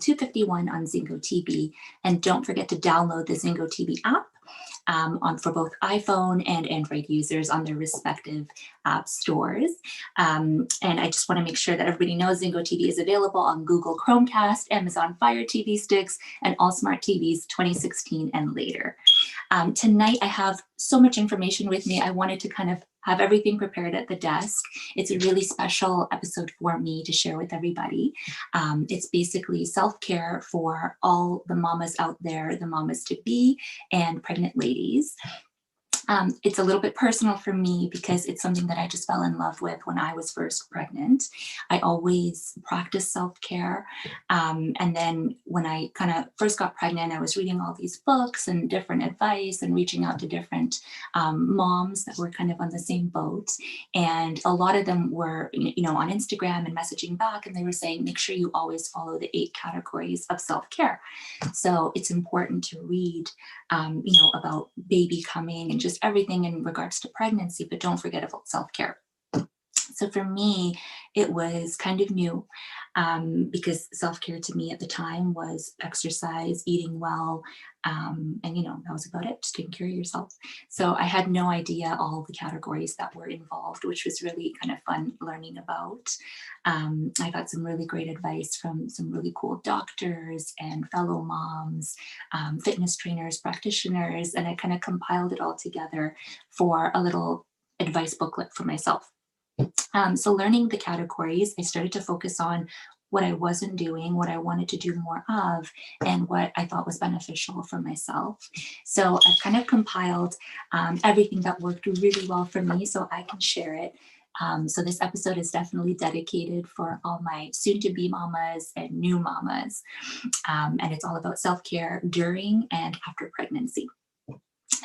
2:51 on ZingoTV. And don't forget to download the ZingoTV app for both iPhone and Android users on their respective app stores. And I just want to make sure that everybody knows ZingoTV is available on Google Chromecast, Amazon Fire TV sticks, and all smart TVs 2016 and later. Tonight, I have so much information with me. I wanted to kind of have everything prepared at the desk. It's a really special episode for me to share with everybody. It's basically self-care for all the mamas out there, the mamas to be, and pregnant ladies. It's a little bit personal for me because it's something that I just fell in love with when I was first pregnant. I always practiced self-care. And then when I kind of first got pregnant, I was reading all these books and different advice and reaching out to different moms that were kind of on the same boat. And a lot of them were, on Instagram and messaging back, and they were saying, make sure you always follow the 8 categories of self-care. So it's important to read, about baby coming and just everything in regards to pregnancy, but don't forget about self-care. So for me, it was kind of new because self-care to me at the time was exercise, eating well, and that was about it, just taking care of yourself. So I had no idea all the categories that were involved, which was really kind of fun learning about. I got some really great advice from some really cool doctors and fellow moms, fitness trainers, practitioners, and I kind of compiled it all together for a little advice booklet for myself. So learning the categories, I started to focus on what I wasn't doing, what I wanted to do more of, and what I thought was beneficial for myself. So I've kind of compiled everything that worked really well for me so I can share it. So this episode is definitely dedicated for all my soon-to-be mamas and new mamas. And it's all about self-care during and after pregnancy.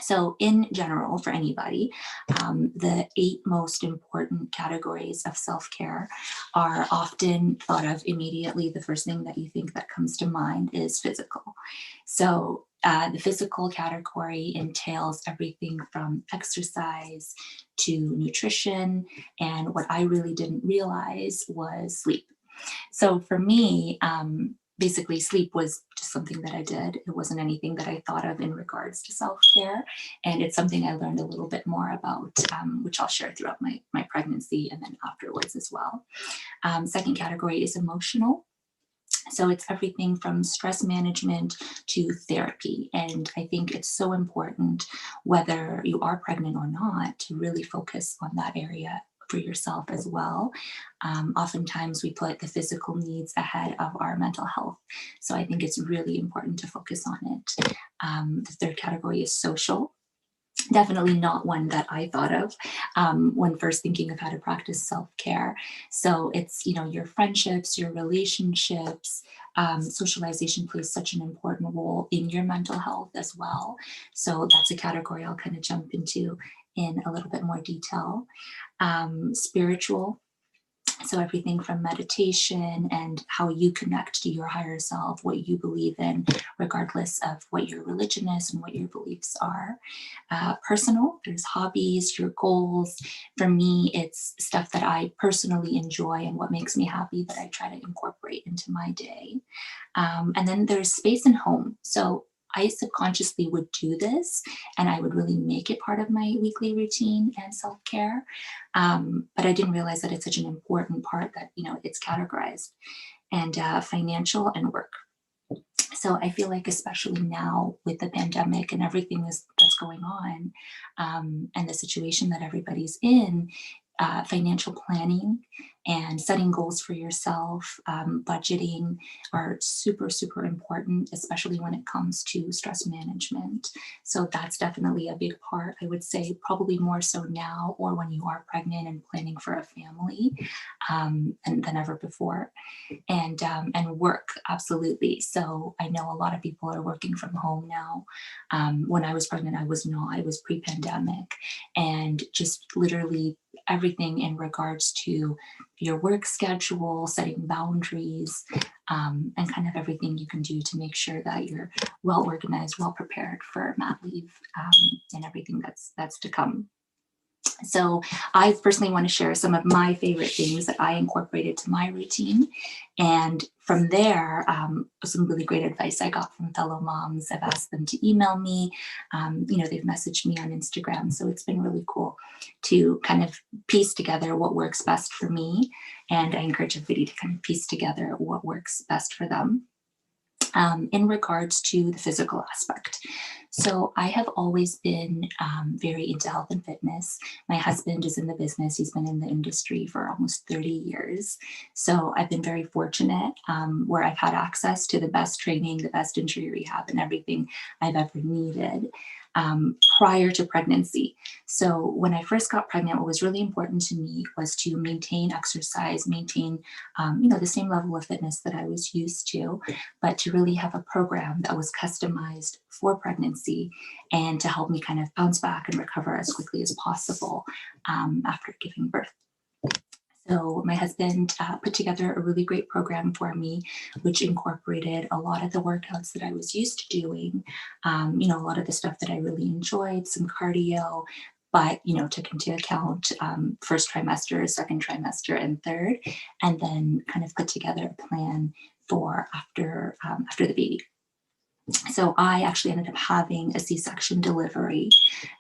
So in general, for anybody, the 8 most important categories of self-care are often thought of immediately. The first thing that you think that comes to mind is physical. So the physical category entails everything from exercise to nutrition. And what I really didn't realize was sleep. So for me, basically sleep was just something that I did. It wasn't anything that I thought of in regards to self-care. And it's something I learned a little bit more about, which I'll share throughout my pregnancy and then afterwards as well. Second category is emotional. So it's everything from stress management to therapy. And I think it's so important, whether you are pregnant or not, to really focus on that area for yourself as well. Oftentimes we put the physical needs ahead of our mental health. So I think it's really important to focus on it. The third category is social. Definitely not one that I thought of when first thinking of how to practice self-care. So it's, your friendships, your relationships, socialization plays such an important role in your mental health as well. So that's a category I'll kind of jump into in a little bit more detail. Spiritual. So everything from meditation and how you connect to your higher self, what you believe in, regardless of what your religion is and what your beliefs are. Personal, there's hobbies, your goals. For me, it's stuff that I personally enjoy and what makes me happy that I try to incorporate into my day. And then there's space and home. So I subconsciously would do this and I would really make it part of my weekly routine and self-care. But I didn't realize that it's such an important part that, it's categorized. And financial and work. So I feel like, especially now with the pandemic and everything that's going on, and the situation that everybody's in, financial planning and setting goals for yourself, budgeting are super, super important, especially when it comes to stress management. So that's definitely a big part, I would say, probably more so now or when you are pregnant and planning for a family, and than ever before. And work, absolutely. So I know a lot of people are working from home now. When I was pregnant, I was not. It was pre-pandemic, and just literally everything in regards to your work schedule, setting boundaries, and kind of everything you can do to make sure that you're well organized, well prepared for mat leave, and everything that's to come. So I personally want to share some of my favorite things that I incorporated to my routine. And from there, some really great advice I got from fellow moms. I've asked them to email me. They've messaged me on Instagram. So it's been really cool to kind of piece together what works best for me. And I encourage everybody to kind of piece together what works best for them. In regards to the physical aspect. So I have always been very into health and fitness. My husband is in the business. He's been in the industry for almost 30 years. So I've been very fortunate where I've had access to the best training, the best injury rehab, and everything I've ever needed prior to pregnancy. So when I first got pregnant, what was really important to me was to maintain exercise, maintain, the same level of fitness that I was used to, but to really have a program that was customized for pregnancy and to help me kind of bounce back and recover as quickly as possible after giving birth. So my husband put together a really great program for me, which incorporated a lot of the workouts that I was used to doing, a lot of the stuff that I really enjoyed, some cardio, but, took into account first trimester, second trimester, and third, and then kind of put together a plan for after the baby. So I actually ended up having a C-section delivery,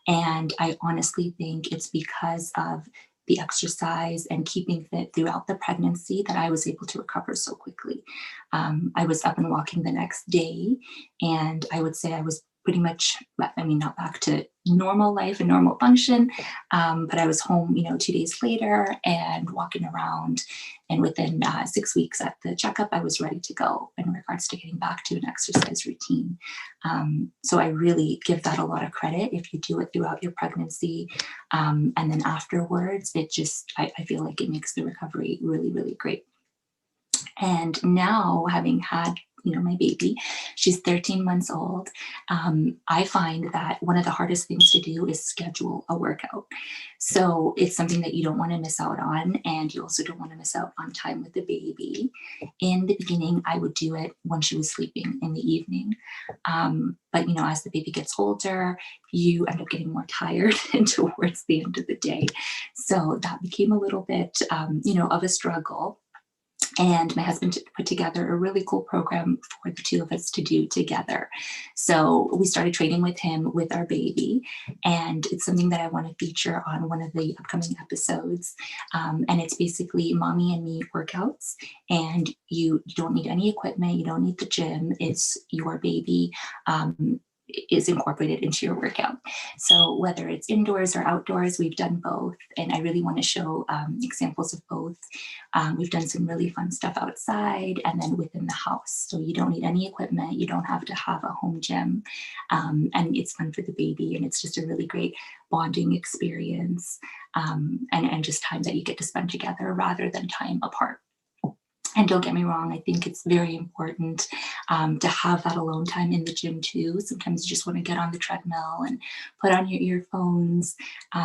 and I honestly think it's because of the exercise and keeping fit throughout the pregnancy that I was able to recover so quickly. I was up and walking the next day, and I would say I was pretty much, not back to normal life and normal function, but I was home, 2 days later and walking around. And within 6 weeks at the checkup, I was ready to go in regards to getting back to an exercise routine. So I really give that a lot of credit if you do it throughout your pregnancy. And then afterwards, I feel like it makes the recovery really, really great. And now, having had my baby, she's 13 months old. I find that one of the hardest things to do is schedule a workout. So it's something that you don't want to miss out on, and you also don't want to miss out on time with the baby. In the beginning, I would do it when she was sleeping in the evening. But as the baby gets older, you end up getting more tired and towards the end of the day. So that became a little bit, of a struggle. And my husband put together a really cool program for the two of us to do together. So we started training with him with our baby, and it's something that I want to feature on one of the upcoming episodes. And it's basically mommy and me workouts, and you don't need any equipment, you don't need the gym. It's your baby. Is incorporated into your workout. So whether it's indoors or outdoors, we've done both. And I really want to show examples of both. We've done some really fun stuff outside and then within the house. So you don't need any equipment. You don't have to have a home gym. And it's fun for the baby. And it's just a really great bonding experience and just time that you get to spend together rather than time apart. And don't get me wrong, I think it's very important to have that alone time in the gym too. Sometimes you just want to get on the treadmill and put on your earphones,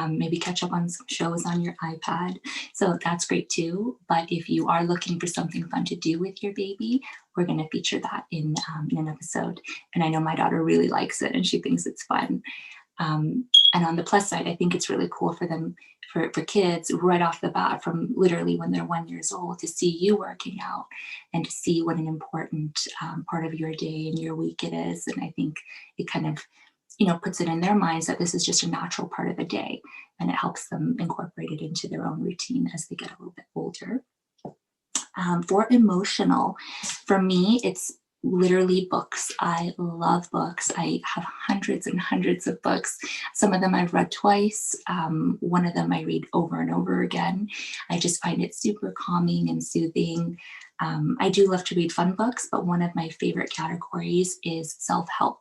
maybe catch up on some shows on your iPad. So that's great too. But if you are looking for something fun to do with your baby, we're going to feature that in an episode. And I know my daughter really likes it and she thinks it's fun. And on the plus side, I think it's really cool for them, for kids right off the bat, from literally when they're 1 year old, to see you working out and to see what an important part of your day and your week it is. And I think it kind of, puts it in their minds that this is just a natural part of the day, and it helps them incorporate it into their own routine as they get a little bit older. For emotional, for me, it's literally books. I love books. I have hundreds and hundreds of books. Some of them I've read twice. One of them I read over and over again. I just find it super calming and soothing. I do love to read fun books, but one of my favorite categories is self-help.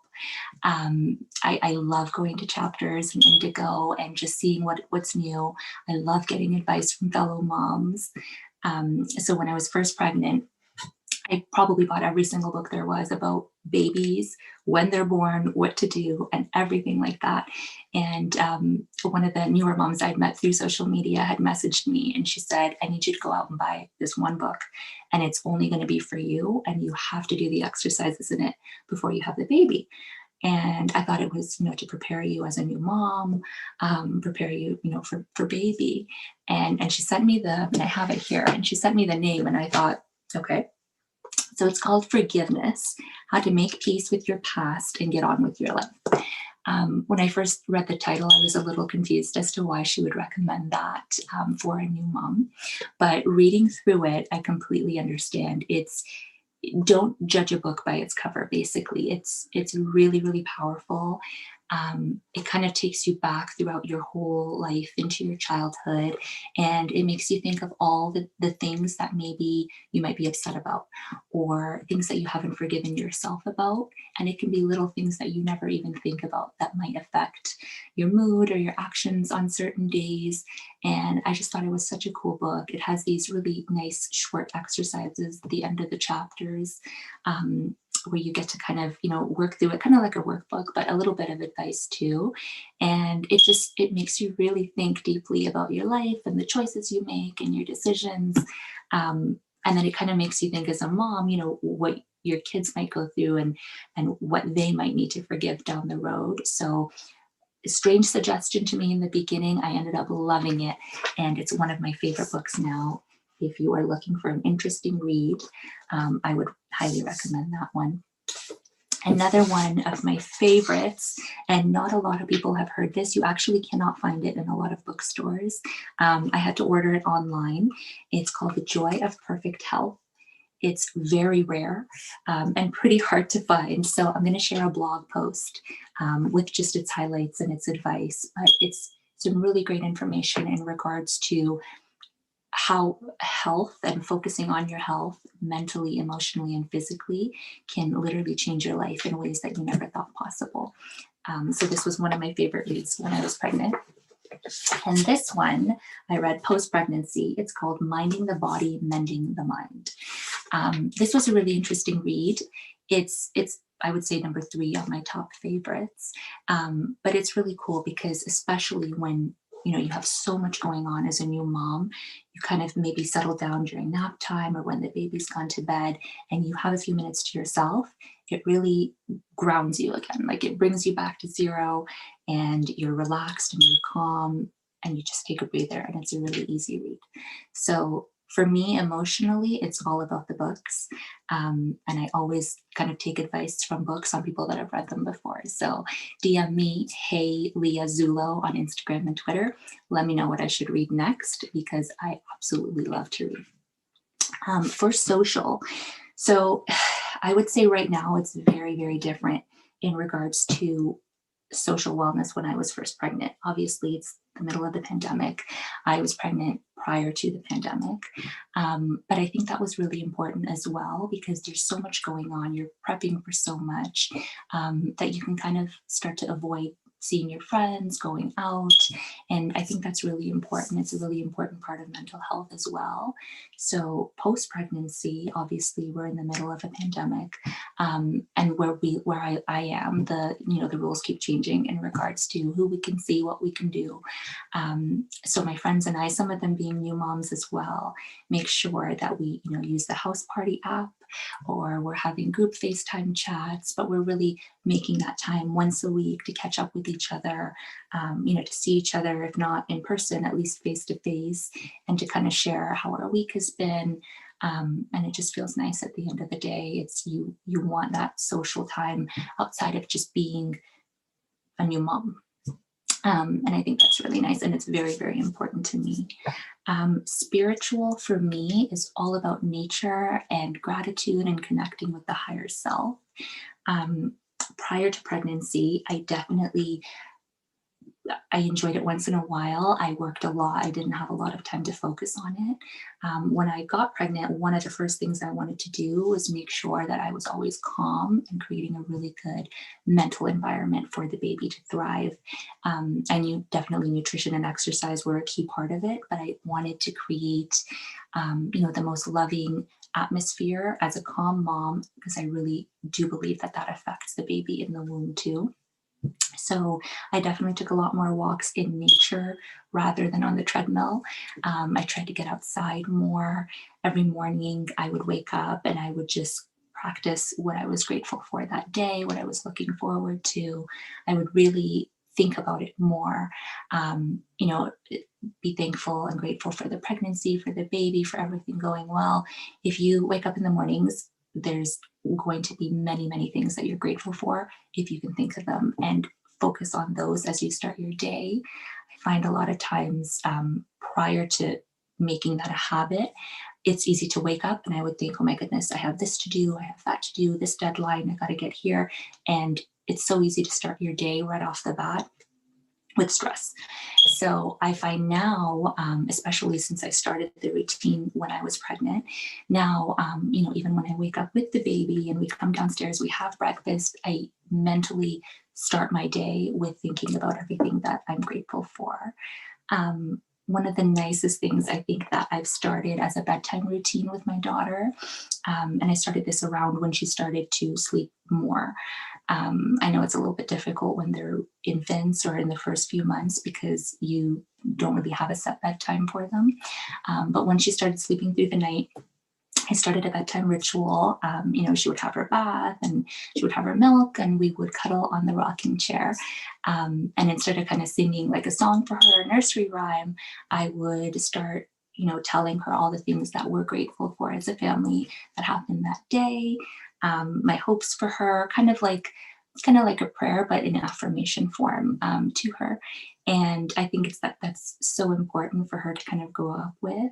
I love going to Chapters and Indigo and just seeing what's new. I love getting advice from fellow moms. So when I was first pregnant, I probably bought every single book there was about babies, when they're born, what to do, and everything like that. And one of the newer moms I'd met through social media had messaged me, and she said, I need you to go out and buy this one book, and it's only going to be for you, and you have to do the exercises in it before you have the baby. And I thought it was, to prepare you as a new mom, prepare you, for baby. And she sent me and I have it here, and she sent me the name, and I thought, okay. So it's called Forgiveness: How to Make Peace with Your Past and Get On with Your Life. When I first read the title, I was a little confused as to why she would recommend that for a new mom. But reading through it, I completely understand. Don't judge a book by its cover. Basically, it's really, really powerful. It kind of takes you back throughout your whole life into your childhood, and it makes you think of all the things that maybe you might be upset about, or things that you haven't forgiven yourself about. And it can be little things that you never even think about that might affect your mood or your actions on certain days. And I just thought it was such a cool book. It has these really nice short exercises at the end of the chapters, where you get to kind of, work through it, kind of like a workbook, but a little bit of advice too. And it makes you really think deeply about your life and the choices you make and your decisions. And then it kind of makes you think as a mom, what your kids might go through, and what they might need to forgive down the road. So, a strange suggestion to me in the beginning. I ended up loving it, and it's one of my favorite books now. If you are looking for an interesting read, I would highly recommend that one. Another one of my favorites, and not a lot of people have heard this. You actually cannot find it in a lot of bookstores. I had to order it online. It's called The Joy of Perfect Health. It's very rare, and pretty hard to find. So I'm going to share a blog post with just its highlights and its advice. But it's some really great information in regards to how health and focusing on your health mentally, emotionally, and physically can literally change your life in ways that you never thought possible. So this was one of my favorite reads when I was pregnant. And this one I read post-pregnancy. It's called Minding the Body, Mending the Mind. This was a really interesting read. It's I would say number 3 on my top favorites. But it's really cool because, especially when you have so much going on as a new mom, you kind of maybe settle down during nap time or when the baby's gone to bed, and you have a few minutes to yourself. It really grounds you again. Like, it brings you back to zero, and you're relaxed and you're calm, and you just take a breather, and it's a really easy read. So for me, emotionally, it's all about the books. And I always kind of take advice from books on people that have read them before. So DM me, Hey Leah Zulo, on Instagram and Twitter. Let me know what I should read next, because I absolutely love to read. For social, so I would say right now it's very, very different in regards to social wellness when I was first pregnant. Obviously, it's the middle of the pandemic. I was pregnant prior to the pandemic. But I think that was really important as well, because there's so much going on. You're prepping for so much that you can kind of start to avoid seeing your friends, going out. And I think that's really important. It's a really important part of mental health as well. So post-pregnancy, obviously we're in the middle of a pandemic. And where I am, the rules keep changing in regards to who we can see, what we can do. So my friends and I, some of them being new moms as well, make sure that we, use the house party app, or we're having group FaceTime chats, but we're really making that time once a week to catch up with each other, to see each other, if not in person, at least face to face, and to kind of share how our week has been. And it just feels nice at the end of the day. It's you want that social time outside of just being a new mom. And I think that's really nice, and it's very, very important to me. Spiritual for me is all about nature and gratitude and connecting with the higher self. Prior to pregnancy, I enjoyed it once in a while. I worked a lot. I didn't have a lot of time to focus on it. When I got pregnant, one of the first things I wanted to do was make sure that I was always calm and creating a really good mental environment for the baby to thrive. Definitely nutrition and exercise were a key part of it, but I wanted to create, the most loving atmosphere as a calm mom, because I really do believe that affects the baby in the womb too. So I definitely took a lot more walks in nature rather than on the treadmill. I tried to get outside more. Every morning I would wake up and I would just practice what I was grateful for that day, what I was looking forward to. I would really think about it more. You know, be thankful and grateful for the pregnancy, for the baby, for everything going well. If you wake up in the mornings, there's going to be many, many things that you're grateful for if you can think of them and focus on those as you start your day. I find a lot of times prior to making that a habit, it's easy to wake up and I would think, oh my goodness, I have this to do, I have that to do, this deadline, I got to get here. And it's so easy to start your day right off the bat with stress. So I find now, especially since I started the routine when I was pregnant, now, you know, even when I wake up with the baby and we come downstairs, we have breakfast, I mentally start my day with thinking about everything that I'm grateful for. One of the nicest things I think that I've started as a bedtime routine with my daughter, and I started this around when she started to sleep more. I know it's a little bit difficult when they're infants or in the first few months because you don't really have a set bedtime for them. But when she started sleeping through the night, I started a bedtime ritual. You know, she would have her bath and she would have her milk, and we would cuddle on the rocking chair. And instead of kind of singing like a song for her, a nursery rhyme, I would start, you know, telling her all the things that we're grateful for as a family that happened that day, my hopes for her, kind of like a prayer, but in affirmation form to her. And I think that's so important for her to kind of grow up with.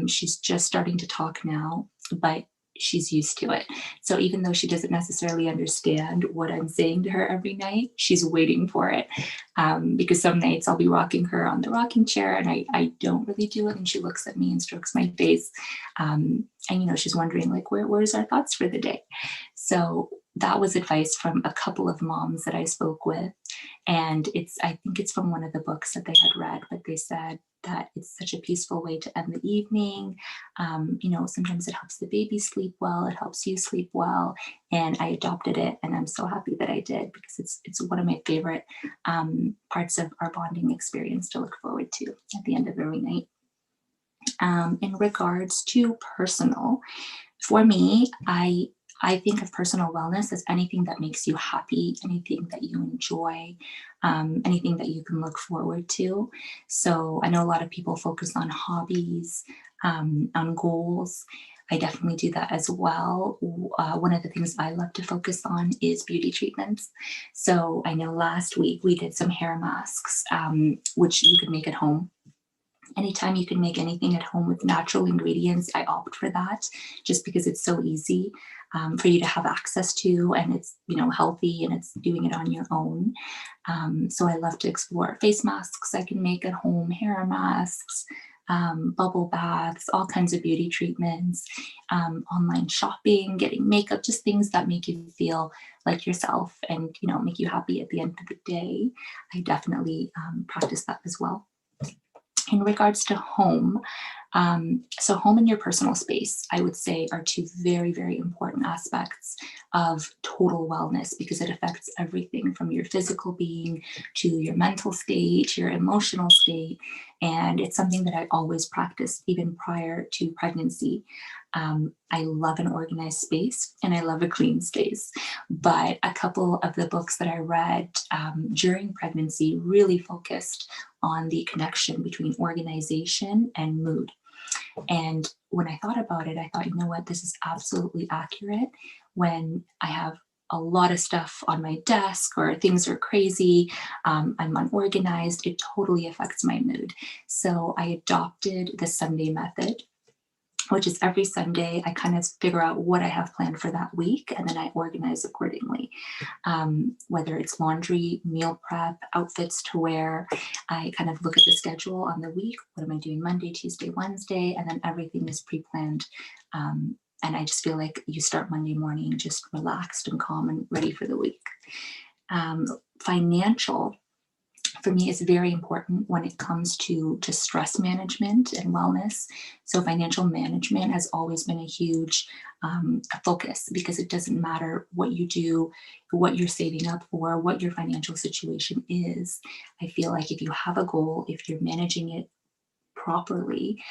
She's just starting to talk now, but she's used to it. So even though she doesn't necessarily understand what I'm saying to her every night, she's waiting for it. Because some nights I'll be rocking her on the rocking chair and I don't really do it. And she looks at me and strokes my face. And, you know, she's wondering like, where's our thoughts for the day? So that was advice from a couple of moms that I spoke with. And I think it's from one of the books that they had read, but they said that it's such a peaceful way to end the evening. You know, sometimes it helps the baby sleep well, it helps you sleep well. And I adopted it, and I'm so happy that I did because it's one of my favorite parts of our bonding experience to look forward to at the end of every night. In regards to personal, for me, I think of personal wellness as anything that makes you happy, anything that you enjoy, anything that you can look forward to. So I know a lot of people focus on hobbies, on goals. I definitely do that as well. One of the things I love to focus on is beauty treatments. So I know last week we did some hair masks, which you can make at home. Anytime you can make anything at home with natural ingredients, I opt for that just because it's so easy for you to have access to, and it's, you know, healthy and it's doing it on your own. So I love to explore face masks I can make at home, hair masks, bubble baths, all kinds of beauty treatments, online shopping, getting makeup, just things that make you feel like yourself and, you know, make you happy at the end of the day. I definitely practice that as well. In regards to home, so home and your personal space, I would say, are two very, very important aspects of total wellness because it affects everything from your physical being to your mental state, your emotional state. And it's something that I always practiced even prior to pregnancy. I love an organized space and I love a clean space. But a couple of the books that I read during pregnancy really focused on the connection between organization and mood. And when I thought about it, I thought, you know what, this is absolutely accurate. When I have a lot of stuff on my desk or things are crazy, I'm unorganized, it totally affects my mood. So I adopted the Sunday method, which is every Sunday, I kind of figure out what I have planned for that week and then I organize accordingly. Whether it's laundry, meal prep, outfits to wear, I kind of look at the schedule on the week. What am I doing Monday, Tuesday, Wednesday? And then everything is pre planned. And I just feel like you start Monday morning just relaxed and calm and ready for the week. Financial for me is very important when it comes to just stress management and wellness. So financial management has always been a huge focus because it doesn't matter what you do, what you're saving up for, what your financial situation is. I feel like if you have a goal, if you're managing it properly,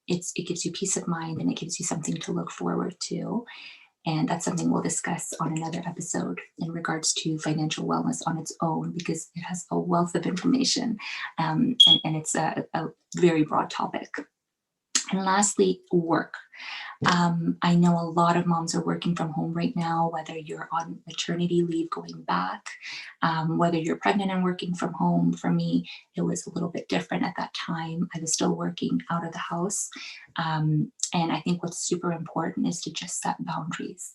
it gives you peace of mind and it gives you something to look forward to. And that's something we'll discuss on another episode in regards to financial wellness on its own, because it has a wealth of information, and it's a very broad topic. And lastly, work. I know a lot of moms are working from home right now, whether you're on maternity leave going back, whether you're pregnant and working from home. For me, it was a little bit different at that time. I was still working out of the house. And I think what's super important is to just set boundaries.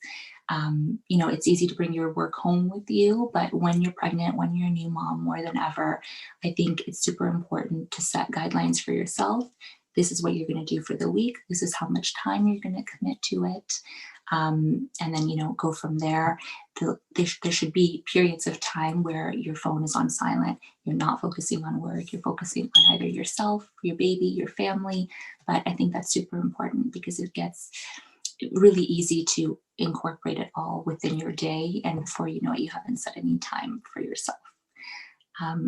It's easy to bring your work home with you, but when you're pregnant, when you're a new mom, more than ever, I think it's super important to set guidelines for yourself. This is what you're going to do for the week. This is how much time you're going to commit to it. And then, go from there. There should be periods of time where your phone is on silent. You're not focusing on work. You're focusing on either yourself, your baby, your family. But I think that's super important because it gets really easy to incorporate it all within your day. And before you know it, you haven't set any time for yourself.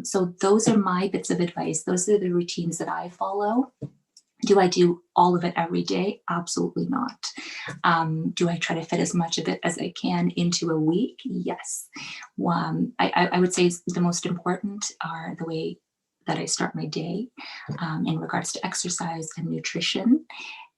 So those are my bits of advice. Those are the routines that I follow. Do I do all of it every day? Absolutely not. Do I try to fit as much of it as I can into a week? Yes. I would say the most important are the way that I start my day in regards to exercise and nutrition.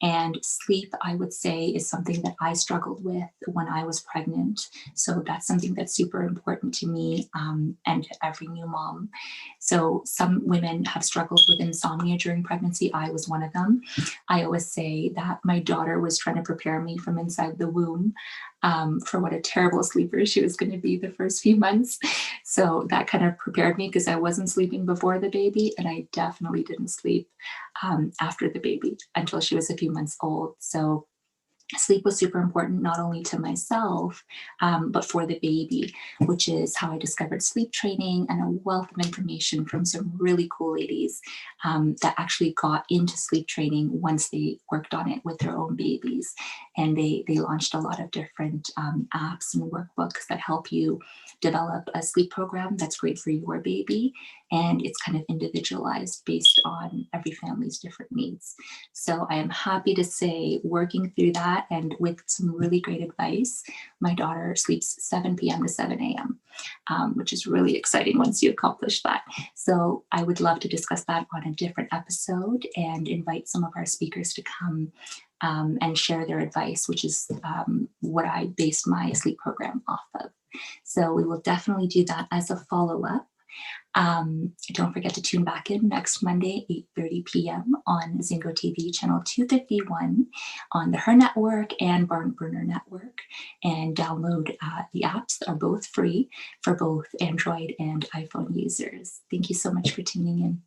And sleep, I would say, is something that I struggled with when I was pregnant. So that's something that's super important to me and to every new mom. So some women have struggled with insomnia during pregnancy. I was one of them. I always say that my daughter was trying to prepare me from inside the womb for what a terrible sleeper she was going to be the first few months. So that kind of prepared me because I wasn't sleeping before the baby, and I definitely didn't sleep after the baby until she was a few months old. So sleep was super important, not only to myself, but for the baby, which is how I discovered sleep training and a wealth of information from some really cool ladies that actually got into sleep training once they worked on it with their own babies. And they launched a lot of different apps and workbooks that help you develop a sleep program that's great for your baby. And it's kind of individualized based on every family's different needs. So I am happy to say, working through that and with some really great advice, my daughter sleeps 7 p.m. to 7 a.m., which is really exciting once you accomplish that. So I would love to discuss that on a different episode and invite some of our speakers to come and share their advice, which is what I based my sleep program off of. So we will definitely do that as a follow-up. Don't forget to tune back in next Monday, 8:30 p.m. on ZINGOTV channel 251 on the H.E.R network and Barn Burner network, and download the apps that are both free for both Android and iPhone users. Thank you so much for tuning in.